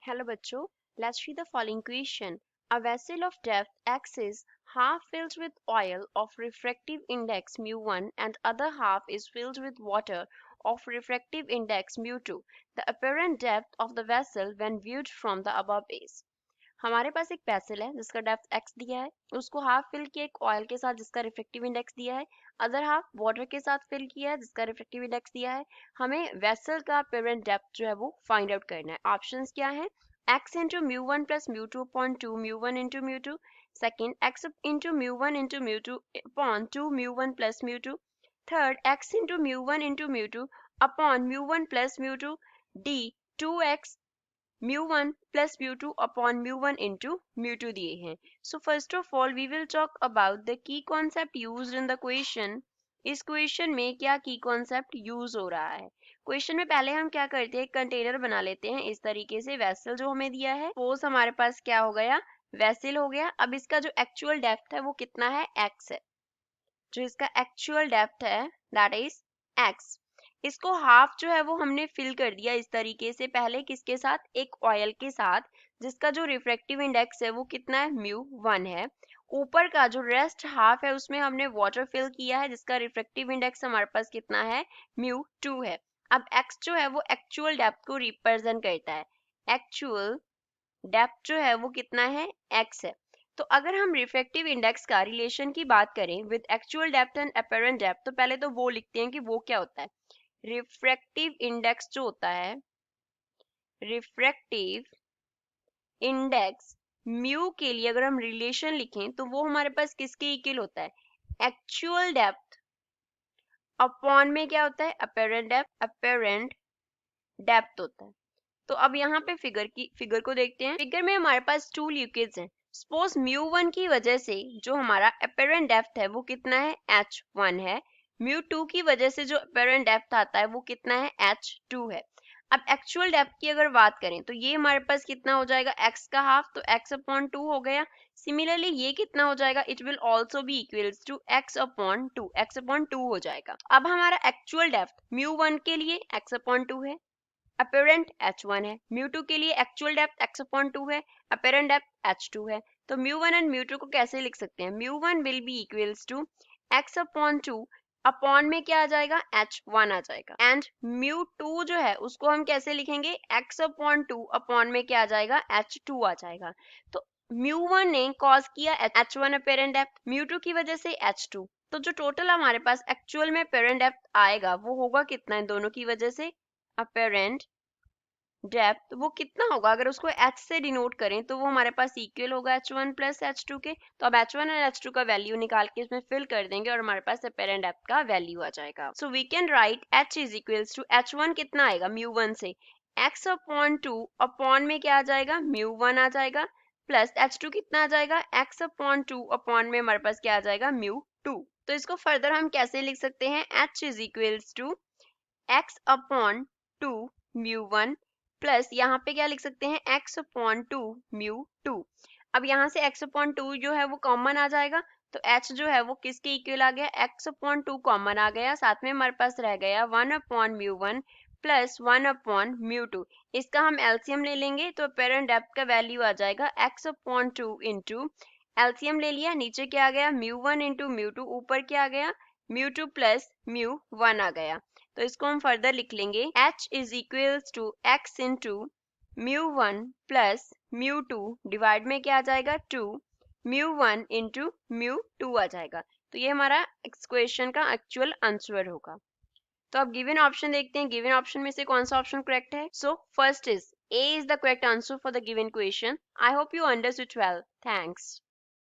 Hello बच्चों, let's read the following question. A vessel of depth x is half filled with oil of refractive index mu1 and other half is filled with water of refractive index mu2. The apparent depth of the vessel when viewed from the above is. हमारे पास एक vessel है जिसका depth x दिया है, उसको half fill किया एक oil के साथ जिसका रिफ्लेक्टिव इंडेक्स दिया है, अदर हाफ वाटर के साथ फिल किया है जिसका रिफ्लेक्टिव इंडेक्स दिया है। हमें वेसल का अपीरेंट डेप्थ जो है वो फाइंड आउट करना है। ऑप्शंस क्या है? x into mu one plus mu two upon two mu one into mu two, second x into mu one into mu two upon two mu one plus mu two, third x into mu one into mu two upon mu one plus mu two, D 2x mu1 plus mu2 upon mu1 into mu2 दिए हैं। So first of all we will talk about the key concept used in the question। इस question में क्या की concept use हो रहा है? Question में पहले हम क्या करते हैं, कंटेनर बना लेते हैं इस तरीके से। वेसल जो हमें दिया है, सपोज हमारे पास क्या हो गया, वेसल हो गया। अब इसका जो एक्चुअल डेप्थ है वो कितना है, x है। जो इसका एक्चुअल डेप्थ है दैट इज x। इसको हाफ जो है वो हमने फिल कर दिया इस तरीके से, पहले किसके साथ, एक ऑयल के साथ जिसका जो रिफ्रैक्टिव इंडेक्स है वो कितना है, mu1 है। ऊपर का जो रेस्ट हाफ है उसमें हमने वाटर फिल किया है जिसका रिफ्रैक्टिव इंडेक्स हमारे पास कितना है, mu2 है। अब x जो है वो एक्चुअल डेप्थ को रिप्रेजेंट करता है। एक्चुअल डेप्थ जो है वो कितना है, x है। तो अगर हम रिफ्रैक्टिव इंडेक्स का रिलेशन की बात करें with actual depth and apparent depth, तो पहले तो वो लिखते हैं कि वो क्या होता है। रिफ्रैक्टिव इंडेक्स जो होता है, रिफ्रैक्टिव इंडेक्स म्यू के लिए अगर हम रिलेशन लिखें तो वो हमारे पास किसके इक्वल होता है, एक्चुअल डेप्थ अपॉन में क्या होता है, अपीरेंट डेप्थ, अपीरेंट डेप्थ होता है। तो अब यहाँ पे फिगर को देखते हैं। फिगर में हमारे पास टू लिक्विड्स हैं। सपोज mu1 की वजह से जो हमारा अपीरेंट डेप्थ है वो कितना है, h1 है। mu2 की वजह से जो अपीरेंट डेप्थ आता है वो कितना है, h2 है। अब एक्चुअल डेप्थ की अगर बात करें तो ये हमारे पास कितना हो जाएगा, x का हाफ, तो x अपॉन 2 हो गया। सिमिलरली ये कितना हो जाएगा, it will also be equals to x upon 2, x upon 2 हो जाएगा। अब हमारा एक्चुअल डेप्थ mu1 के लिए x अपॉन 2 है, अपीरेंट h1 है। mu2 के लिए एक्चुअल डेप्थ x अपॉन 2 है, अपीरेंट डेप्थ h2 है। तो mu1 एंड mu2 को कैसे लिख सकते हैं, mu1 will be equals to x upon 2, upon में क्या आ जाएगा, h1 आ जाएगा। एंड mu2 जो है उसको हम कैसे लिखेंगे, x अपॉन 2 अपॉन में क्या आ जाएगा, h2 आ जाएगा। तो mu1 ने कॉज किया h1 अपीरेंट डेप्थ, mu2 की वजह से h2। तो जो टोटल हमारे पास एक्चुअल में अपीरेंट डेप्थ आएगा वो होगा कितना, इन दोनों की वजह से अपीरेंट डेप्थ वो कितना होगा, अगर उसको h से डिनोट करें तो वो हमारे पास इक्वल होगा h1 प्लस h2 के। तो अब h1 और h2 का वैल्यू निकाल के इसमें फिल कर देंगे और हमारे पास अपीरेंट डेप्थ का वैल्यू आ जाएगा। So we can write h is equals to h1 कितना आएगा, mu1 से x अपॉन 2 अपॉन में क्या आ जाएगा, mu1 आ जाएगा, प्लस h2 कितना आ जाएगा, x अपॉन 2 अपॉन में हमारे पास क्या आ जाएगा, mu2। तो इसको फर्दर हम कैसे लिख सकते हैं, h is equals to x upon 2 mu1 plus यहाँ पे क्या लिख सकते हैं, x अपॉन 2 mu2। अब यहाँ से x अपॉन 2 जो है वो कॉमन आ जाएगा, तो h जो है वो किसके इक्वल आ गया, x अपॉन 2 कॉमन आ गया, साथ में हमारे पास रह गया 1 upon mu1 plus 1 upon mu2। इसका हम एलसीएम ले लेंगे तो अपीरेंट डेप्थ का वैल्यू आ जाएगा x अपॉन 2 इंटू, एलसीएम ले लिया, नीचे क्या आ गया, mu1 इंटू mu2, ऊपर क्या आ गया, mu2 प्लस mu1 आ गया। तो इसको हम फर्दर लिख लेंगे, h is equals to x into mu1 plus mu2 divide में क्या आ जाएगा, 2 mu1 इंटू mu2 आ जाएगा। तो ये हमारा इस क्वेश्चन का एक्चुअल आंसर होगा। तो अब गिवन ऑप्शन देखते हैं, गिवन ऑप्शन में से कौन सा ऑप्शन करेक्ट है। So first is A is the correct answer for the given question. I hope you understood well. Thanks.